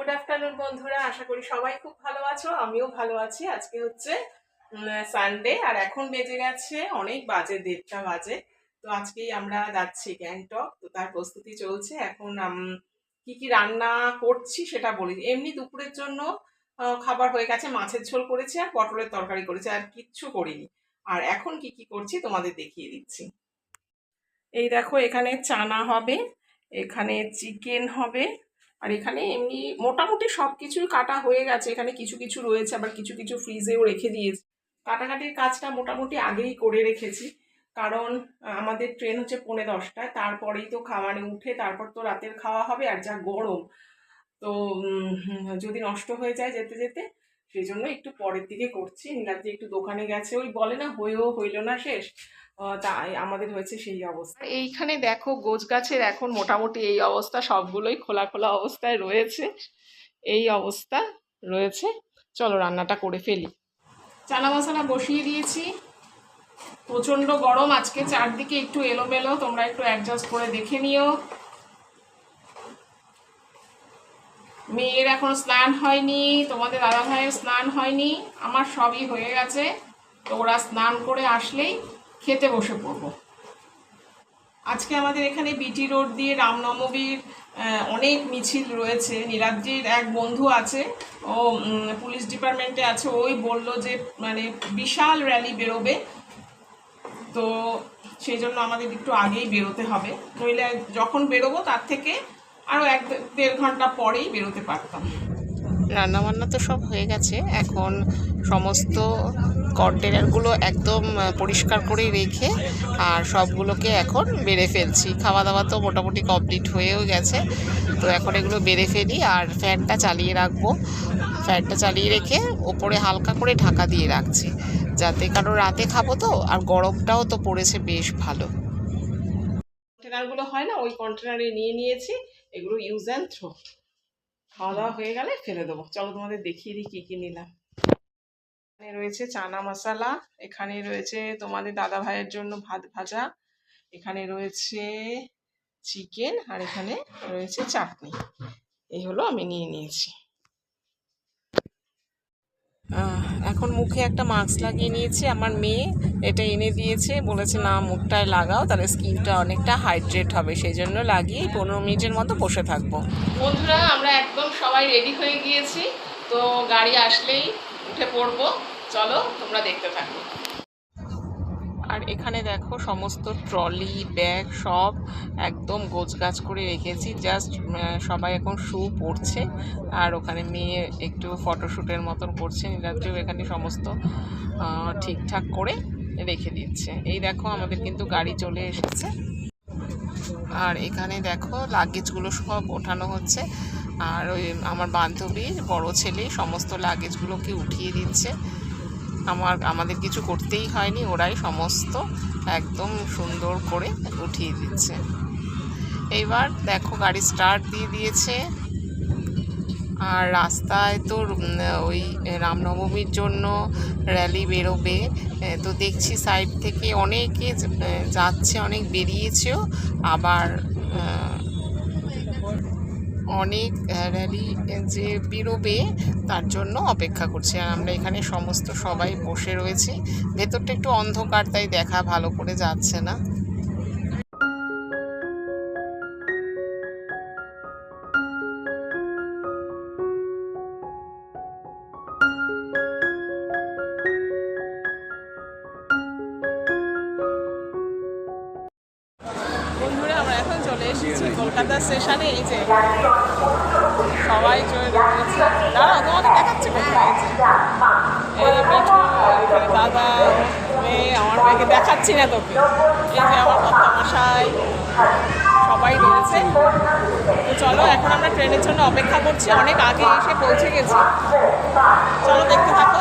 Good afternoon বন্ধুরা, আশা করি সবাই খুব ভালো আছো। আমিও ভালো আছি। আজকে হচ্ছে সানডে আর এখন বেজে গেছে অনেক বাজে 1:30টা বাজে। তো আজকেই আমরা যাচ্ছি গ্যাংটক। তো তার প্রস্তুতি চলছে এখন। কি কি রান্না করছি সেটা বলি। এমনি দুপুরের জন্য খাবার হয়ে গেছে, মাছের ঝোল করেছি আর পটলের তরকারি করেছি, আর কিচ্ছু করিনি। আর এখন কি কি করছি তোমাদের দেখিয়ে দিচ্ছি। এই দেখো, এখানে চানা হবে, এখানে চিকেন হবে, আর এখানে এমনি মোটামুটি সব কিছুই কাটা হয়ে গেছে। এখানে কিছু কিছু রয়েছে, আবার কিছু কিছু ফ্রিজেও রেখে দিয়েছি। কাটাকাটির কাজটা মোটামুটি আগেই করে রেখেছি, কারণ আমাদের ট্রেন হচ্ছে 9:45টায়। তারপরেই তো খাওয়ানে উঠে তারপর তো রাতের খাওয়া হবে, আর যা গরম, তো যদি নষ্ট হয়ে যায় যেতে যেতে, সেই জন্য একটু পরের দিকে করছি। নীলাদ্রি একটু দোকানে গেছে, ওই বলে না হয়েও হইল না শেষ, তাই আমাদের হয়েছে সেই অবস্থা। এইখানে দেখো গোছ গাছের এখন মোটামুটি এই অবস্থা, সবগুলোই খোলা খোলা অবস্থায় রয়েছে, এই অবস্থা রয়েছে। চলো রান্নাটা করে ফেলি। চানা মশলা বসিয়ে দিয়েছি, প্রচণ্ড গরম আজকে, চারদিকে একটু এলোমেলো, তোমরা একটু অ্যাডজাস্ট করে দেখে নিও। মেয়ের এখন স্নান হয়নি, তোমাদের দাদা ভাইয়ের স্নান হয়নি, আমার সবই হয়ে গেছে। তো ওরা স্নান করে আসলেই খেতে বসে পড়বো। আজকে আমাদের এখানে বিটি রোড দিয়ে রামনবমীর অনেক মিছিল রয়েছে। নীলাদ্রির এক বন্ধু আছে, ও পুলিশ ডিপার্টমেন্টে আছে, ওই বলল যে মানে বিশাল র্যালি বেরোবে। তো সেই জন্য আমাদের একটু আগেই বেরোতে হবে, নইলে যখন বেরোবো তার থেকে আরও 1-1.5 ঘন্টা পরেই বেরোতে পারতাম। রান্নাবান্না তো সব হয়ে গেছে, এখন সমস্ত কন্টেনারগুলো একদম পরিষ্কার করে রেখে আর সবগুলোকে এখন বেড়ে ফেলছি। খাওয়া দাওয়া তো মোটামুটি কমপ্লিট হয়েও গেছে, তো এখন এগুলো বেড়ে ফেলি আর ফ্যানটা চালিয়ে রাখবো। ফ্যানটা চালিয়ে রেখে ওপরে হালকা করে ঢাকা দিয়ে রাখছি, যাতে, কারণ রাতে খাবো তো, আর গরমটাও তো পড়েছে বেশ ভালো। কন্টেনারগুলো হয় না, ওই কন্টেনারে নিয়ে নিয়েছি, এগুলো ইউজ অ্যান্ড থ্রো। খাওয়া দাওয়া হয়ে গেলে ফেলে দেবো। চলো তোমাদের দেখিয়ে দিই কী কী নিলাম। এখানে রয়েছে চানা মশলা, এখানে রয়েছে তোমাদের দাদা ভাইয়ের জন্য ভাত ভাজা, এখানে রয়েছে চিকেন, আর এখানে রয়েছে চাটনি। এই হলো আমি নিয়ে নিয়েছি। এখন মুখে একটা মাস্ক লাগিয়ে নিয়েছি, আমার মেয়ে এটা এনে দিয়েছে, বলেছে না মুখটায় লাগাও, তাহলে স্কিনটা অনেকটা হাইড্রেট হবে, সেই জন্য লাগিয়ে 15 মিনিটের মতো বসে থাকবো। বন্ধুরা, আমরা একদম সবাই রেডি হয়ে গিয়েছি, তো গাড়ি আসলেই উঠে পড়বো। চলো তোমরা দেখতে থাকো। আর এখানে দেখো সমস্ত ট্রলি ব্যাগ সব একদম গোছগাছ করে রেখেছি, জাস্ট সবাই এখন শু পড়ছে, আর ওখানে মেয়ে একটু ফটোশ্যুটের মতন করছে। নীলাদ্রিও এখানে সমস্ত ঠিকঠাক করে রেখে দিচ্ছে। এই দেখো আমাদের কিন্তু গাড়ি চলে এসেছে, আর এখানে দেখো লাগেজগুলো সব ওঠানো হচ্ছে, আর ওই আমার বান্ধবীর বড় ছেলে সমস্ত লাগেজগুলোকে উঠিয়ে দিচ্ছে। আমাদের কিছু করতেই হয়নি, ওরাই সমস্ত একদম সুন্দর করে উঠিয়ে দিচ্ছে। এইবার দেখো গাড়ি স্টার্ট দিয়ে দিয়েছে, আর রাস্তায় তো ওই রামনবমীর জন্য র্যালি বেরোবে, তো দেখছি সাইড থেকে অনেকে যাচ্ছে, অনেক বেরিয়েছেও, আবার অনেক র্যালি যে বেরোবে তার জন্য অপেক্ষা করছি। আর আমরা এখানে সমস্ত সবাই বসে রয়েছি, ভেতরটা একটু অন্ধকার, তাই দেখা ভালো করে যাচ্ছে না। বন্ধুরা, আমরা এখন চলে এসেছি কলকাতা স্টেশনে। এই যে সবাই চলে রয়েছে, দাঁড়াও তোমাকে দেখাচ্ছি কোথায়। এই যে মেঠু, দাদা, মেয়ে, আমার মেয়েকে দেখাচ্ছি না তোকে, এই যে আমার কর্তামশাই, সবাই রয়েছে। তো চলো এখন আমরা ট্রেনের জন্য অপেক্ষা করছি, অনেক আগে এসে পৌঁছে গেছি। চলো দেখতে থাকো।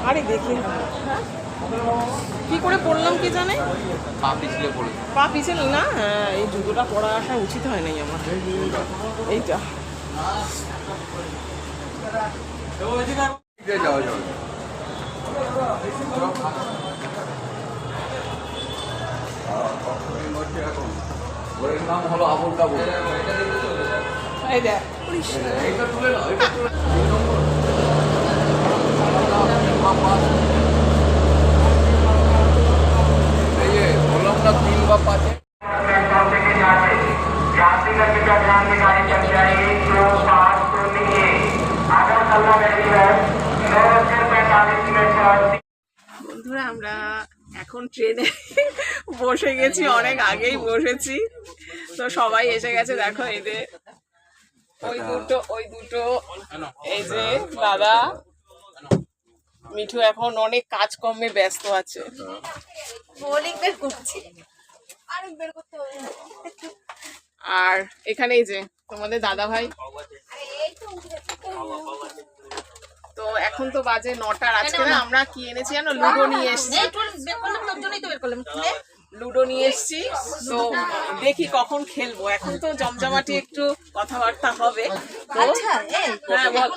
আরে দেখি কি করে পড়লাম কি জানে? পা পিছলে পড়ে। পা পিছল না, হ্যাঁ এই জুতোটা পরা আসা উচিত হয় নাই আমার। এইটা যাওয়া যাবে। ওর নাম হলো আবুল কাবুল। এই দেখ এইটা তুলে নাও, এটা তুলে এই যে বললাম না 3 বা 5 বন্ধুরা আমরা এখন ট্রেনে বসে গেছি, অনেক আগেই বসেছি। তো সবাই এসে গেছে, দেখো এই যে ওই দুটো এই যে দাদা। মিঠু এখন অনেক কাজকর্মে ব্যস্ত আছে। আর এখানে এই যে তোমাদের দাদা ভাই। তো এখন তো বাজে 9টা। আজকে না আমরা কি এনেছি জানো? লুডো নিয়ে এসেছি। লুডো নিয়ে এসেছি, তো দেখি কখন খেলবো। এখন তো জমজমাটি একটু কথাবার্তা হবে। তো হ্যাঁ বল।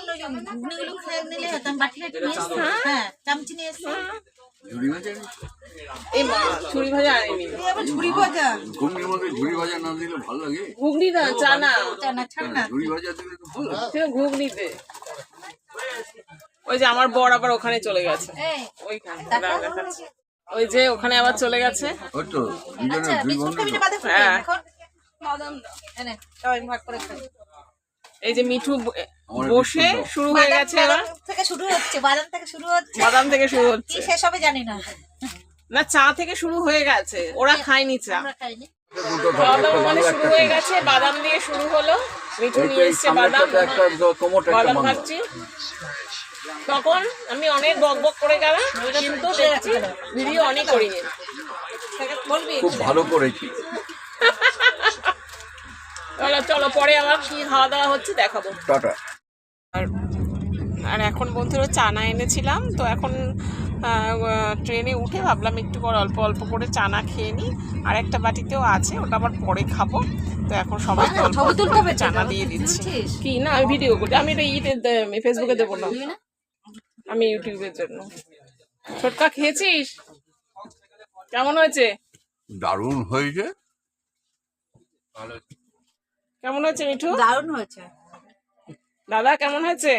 এই মা ঝুড়ি ভাজা আনেনি। ঘুগনির মধ্যে ঝুড়ি ভাজা না দিলে ভালো লাগে। ঘুগনি না, চানা। ঝুড়ি ভাজা দিলে তো ভালো লাগে। ঘুগনিতে ওই যে আমার বর আবার ওখানে চলে গেছে, ওইখানে দেখাচ্ছে। ওই যে ওখানে আবার চলে গেছে। ওই তো দুজনে দুই বন্ধু। হ্যাঁ এই যে মিঠু বসে শুরু হয়ে গেছে। এবার বাদাম থেকে শুরু হচ্ছে, না চা থেকে শুরু হয়ে গেছে। ওরা খায়নি চা, খাওয়া দাওয়া মানে শুরু হয়ে গেছে। বাদাম দিয়ে শুরু হলো। মিঠু নিয়ে এসছে বাদাম, বাদাম খাচ্ছি। তখন আমি অনেক বক বক করে গেলাম, কিন্তু দেখছি ভিডিও অনেক করিনি। খুব ভালো করেছি। চলো চলো, পরে আবার কি খাওয়া দাওয়া হচ্ছে দেখাবো। টাটা। আর এখন বন্ধুরা চানা এনেছিলাম, তো এখন ট্রেনে উঠে ভাবলাম একটু করে অল্প অল্প করে চানা খেয়ে নিই। আর একটা বাটিতেও আছে, ওটা আবার পরে খাবো। তো এখন সবাই চানা দিয়ে দিচ্ছি। কি না আমি ভিডিও করি, আমি এটা ফেসবুকে দেবো না, আমি ইউটিউবের জন্য। ছোটকা খেয়েছিস? কেমন হয়েছে? দারুণ হয়েছে। কেমন হয়েছে মিঠু? দারুণ হয়েছে। দাদা কেমন হয়েছে?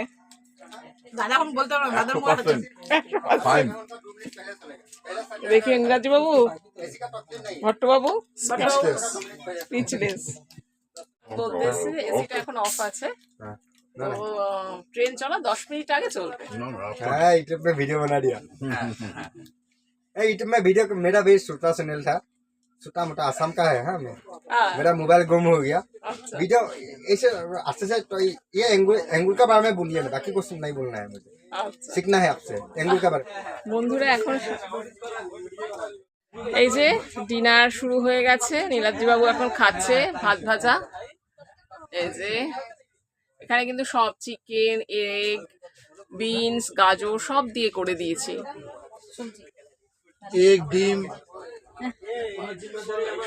দাদা এখন বলতে পারবো দাদার মুখ ফাইন। দেখি ইংরাজি বাবু, ভট্ট বাবু স্পিচলেস। বলতেছে এসিটা এখন অফ আছে, তো ট্রেন চলা 10 মিনিট আগে চলবে। हाँ यूट्यूब में वीडियो बना दिया। यूट्यूब में वीडियो मेरा भी छोटा चैनल था, छोटा मोटा आसाम का है। हाँ मेरा मोबाइल गुम हो गया। वीडियो ऐसे अच्छे से तो ये एंगुल का बारे में बोलिए ना, बाकी कुछ नहीं बोलना है मुझे। सीखना है आपसे एंगुल का बारे। বন্ধুরা এখন এই যে ডিনার শুরু হয়ে গেছে। নীলাদ্রি বাবু এখন খাচ্ছে ভাত ভাজা। এই যে এখানে কিন্তু সব চিকেন, এগ, বিনস, গাজর সব দিয়ে করে দিয়েছি। एक डिम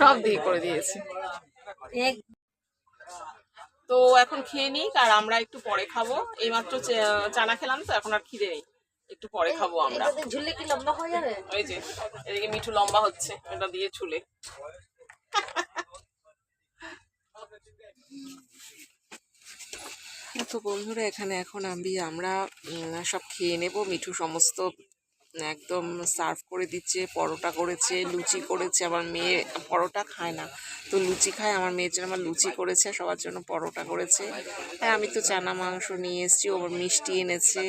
সব দিয়ে করে দিয়েছি। তো এখন খেয়ে নিই, আর আমরা একটু পরে খাবো। এইমাত্র চানা খেলাম, তো এখন আর খিদে নেই, একটু পরে খাবো আমরা। ঝুললে কি লম্বা হয়ে যাবে? ওই যে এদিকে মিঠু লম্বা হচ্ছে, এটা দিয়ে ছুলে। তো বন্ধুরা এখানে এখন আমরা সব খেয়ে নেব। মিঠু সমস্ত একদম সার্ভ করে দিচ্ছে। পরোটা করেছে, লুচি করেছে। আমার মেয়ে পরোটা খায় না, তো লুচি খায়। আমার মেয়ের জন্য আমার লুচি করেছে, সবার জন্য পরোটা করেছে। হ্যাঁ আমি তো চানা মাংস নিয়ে এসেছি, ওর মিষ্টি এনেছে,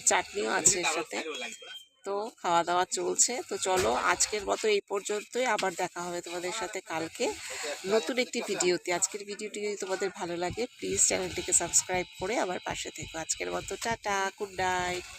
চাটনিও আছে এর সাথে। তো খাওয়া দাওয়া চলছে। তো চলো আজকের মতো এই পর্যন্তই, আবার দেখা হবে তোমাদের সাথে কালকে নতুন একটি ভিডিওতে। আজকের ভিডিওটি যদি তোমাদের ভালো লাগে প্লিজ চ্যানেলটিকে সাবস্ক্রাইব করে আবার পাশে থেকো। আজকের মতো টাটা, গুড নাইট।